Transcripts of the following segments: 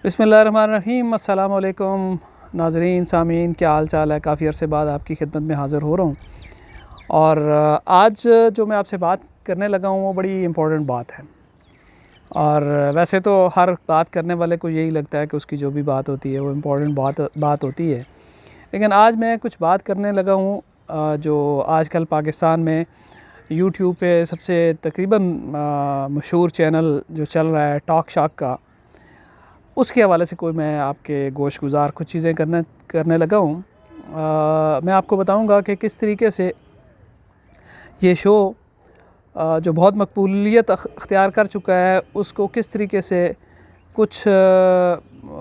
बिस्मिल्लाहिर्रहमानिर्रहीम। अस्सलाम वालेकुम नाज़रीन, सामीन, क्या हाल चाल है। काफ़ी अरसे बाद आपकी खिदमत में हाज़िर हो रहा हूँ और आज जो मैं आपसे बात करने लगा हूँ वो बड़ी इम्पोर्टेंट बात है। और वैसे तो हर बात करने वाले को यही लगता है कि उसकी जो भी बात होती है वो इम्पोर्टेंट बात होती है, लेकिन आज मैं कुछ बात करने लगा हूँ जो आजकल पाकिस्तान में यूट्यूब पे सबसे तकरीबन मशहूर चैनल जो चल रहा है टॉक शॉक का, उसके हवाले से कोई मैं आपके गोशगुजार कुछ चीज़ें करने लगा हूँ। मैं आपको बताऊँगा कि किस तरीके से ये शो जो बहुत मकबूलियत अख्तियार कर चुका है उसको किस तरीके से कुछ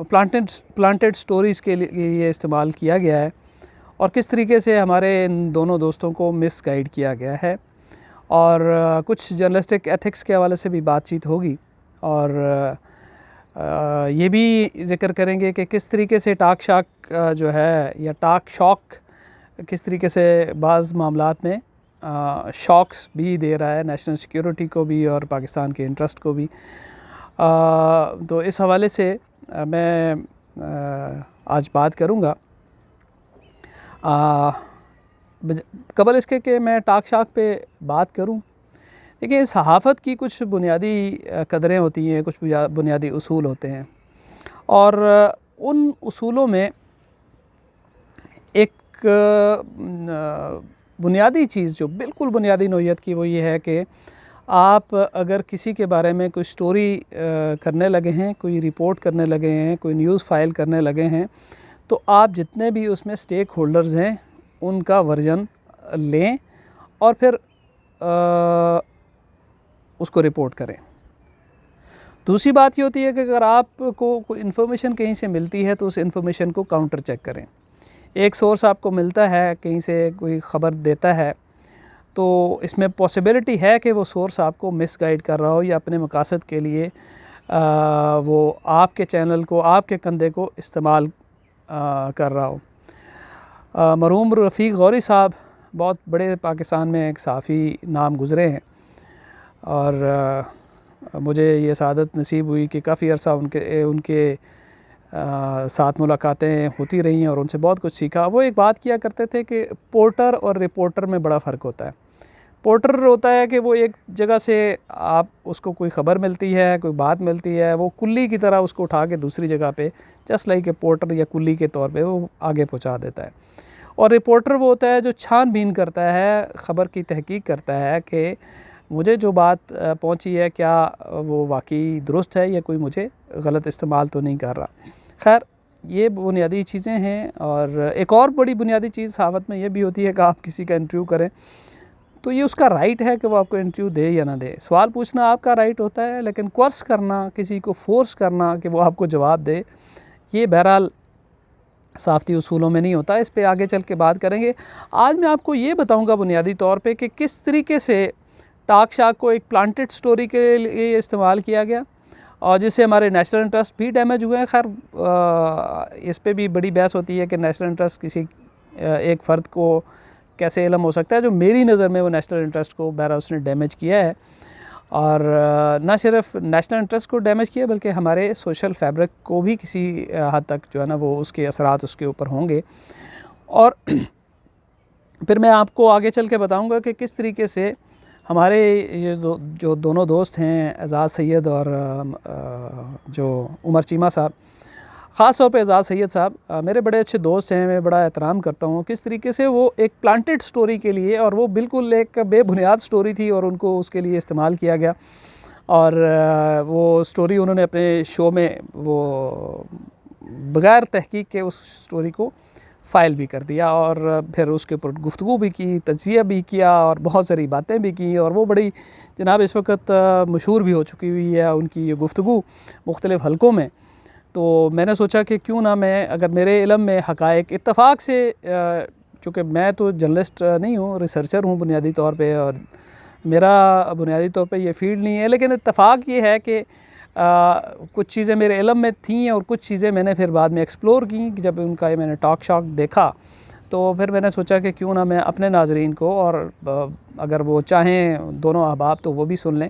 प्लांटेड स्टोरीज़ के लिए इस्तेमाल किया गया है और किस तरीके से हमारे इन दोनों दोस्तों को मिसगाइड किया गया है। और कुछ जर्नलिस्टिक एथिक्स के हवाले से भी बातचीत होगी और ये भी ज़िक्र करेंगे कि किस तरीके से टॉक शॉक जो है या टॉक शॉक किस तरीके से बाज़ मामलात में शॉक्स भी दे रहा है नेशनल सिक्योरिटी को भी और पाकिस्तान के इंटरेस्ट को भी। तो इस हवाले से मैं आज बात करूँगा। कबल इसके कि मैं टॉक शॉक पे बात करूँ, देखिए सहाफ़त की कुछ बुनियादी कदरें होती हैं, कुछ बुनियादी उसूल होते हैं और उन उसूलों में एक बुनियादी चीज़ जो बिल्कुल बुनियादी नौइयत की वो ये है कि आप अगर किसी के बारे में कोई स्टोरी करने लगे हैं, कोई रिपोर्ट करने लगे हैं, कोई न्यूज़ फाइल करने लगे हैं, तो आप जितने भी उसमें स्टेक होल्डर्स हैं उनका वर्जन लें और फिर उसको रिपोर्ट करें। दूसरी बात ये होती है कि अगर आपको कोई इन्फॉर्मेशन कहीं से मिलती है तो उस इन्फॉर्मेशन को काउंटर चेक करें। एक सोर्स आपको मिलता है, कहीं से कोई ख़बर देता है, तो इसमें पॉसिबिलिटी है कि वो सोर्स आपको मिसगाइड कर रहा हो या अपने मकासद के लिए वो आपके चैनल को, आपके कंधे को इस्तेमाल कर रहा हो। मरहूम रफ़ीक गौरी साहब बहुत बड़े पाकिस्तान में एक सहाफ़ी नाम गुज़रे हैं और मुझे ये सआदत नसीब हुई कि काफ़ी अरसा उनके साथ मुलाकातें होती रही हैं और उनसे बहुत कुछ सीखा। वो एक बात किया करते थे कि पोर्टर और रिपोर्टर में बड़ा फ़र्क होता है। पोर्टर होता है कि वो एक जगह से आप उसको कोई ख़बर मिलती है, कोई बात मिलती है, वो कुल्ली की तरह उसको उठा के दूसरी जगह पे जस्ट लाइक ए पोर्टर या कुल्ली के तौर पे वो आगे पहुंचा देता है। और रिपोर्टर वो होता है जो छानबीन करता है, ख़बर की तहकीक करता है कि मुझे जो बात पहुंची है क्या वो वाकई दुरुस्त है या कोई मुझे गलत इस्तेमाल तो नहीं कर रहा। खैर ये बुनियादी चीज़ें हैं। और एक और बड़ी बुनियादी चीज़ सहाफ़त में ये भी होती है कि आप किसी का इंटरव्यू करें तो ये उसका राइट है कि वो आपको इंटरव्यू दे या ना दे। सवाल पूछना आपका राइट होता है, लेकिन कोर्स करना, किसी को फोर्स करना कि वो आपको जवाब दे, ये बहरहाल सहाफ़ती उसूलों में नहीं होता। इस पे आगे चल के बात करेंगे। आज मैं आपको ये बताऊंगा बुनियादी तौर पे कि किस तरीके से टॉक शॉक को एक प्लांटेड स्टोरी के लिए इस्तेमाल किया गया और जिससे हमारे नेशनल इंटरेस्ट भी डैमेज हुए हैं। खैर इस पे भी बड़ी बहस होती है कि नेशनल इंटरेस्ट किसी एक फ़र्द को कैसे इल्म हो सकता है। जो मेरी नज़र में वो नेशनल इंटरेस्ट को बहरहाल उसने डैमेज किया है और ना सिर्फ नेशनल इंटरेस्ट को डैमेज किया बल्कि हमारे सोशल फैब्रिक को भी किसी हद तक जो है ना वो उसके असरात उसके ऊपर होंगे। और फिर मैं आपको आगे चल के बताऊँगा कि किस तरीके से हमारे ये जो दोनों दोस्त हैं एजाज़ सैयद और जो उमर चीमा साहब, ख़ास तौर पे एजाज़ सैयद साहब मेरे बड़े अच्छे दोस्त हैं, मैं बड़ा एहतराम करता हूँ। किस तरीके से वो एक प्लांटेड स्टोरी के लिए, और वो बिल्कुल एक बेबुनियाद स्टोरी थी और उनको उसके लिए इस्तेमाल किया गया और वो स्टोरी उन्होंने अपने शो में वो बग़ैर तहकीक के उस स्टोरी को फ़ाइल भी कर दिया और फिर उसके ऊपर गुफ्तगू भी की, तज्ज़िया भी किया और बहुत सारी बातें भी की। और वो बड़ी जनाब इस वक्त मशहूर भी हो चुकी हुई है उनकी ये गुफ्तगू मुख्तलिफ़ हलकों में। तो मैंने सोचा कि क्यों ना मैं, अगर मेरे इल्म में हक़ाइक़ इत्तफ़ाक़ से, चूँकि मैं तो जर्नलिस्ट नहीं हूँ, रिसर्चर हूँ बुनियादी तौर पे और मेरा बुनियादी तौर पे ये फ़ील्ड नहीं है, लेकिन इत्तफ़ाक़ ये है कि कुछ चीज़ें मेरे इल्म में थीं और कुछ चीज़ें मैंने फिर बाद में एक्सप्लोर की। जब उनका मैंने टॉक शॉक देखा तो फिर मैंने सोचा कि क्यों ना मैं अपने नाज़रीन को, और अगर वो चाहें दोनों अहबाब तो वो भी सुन लें,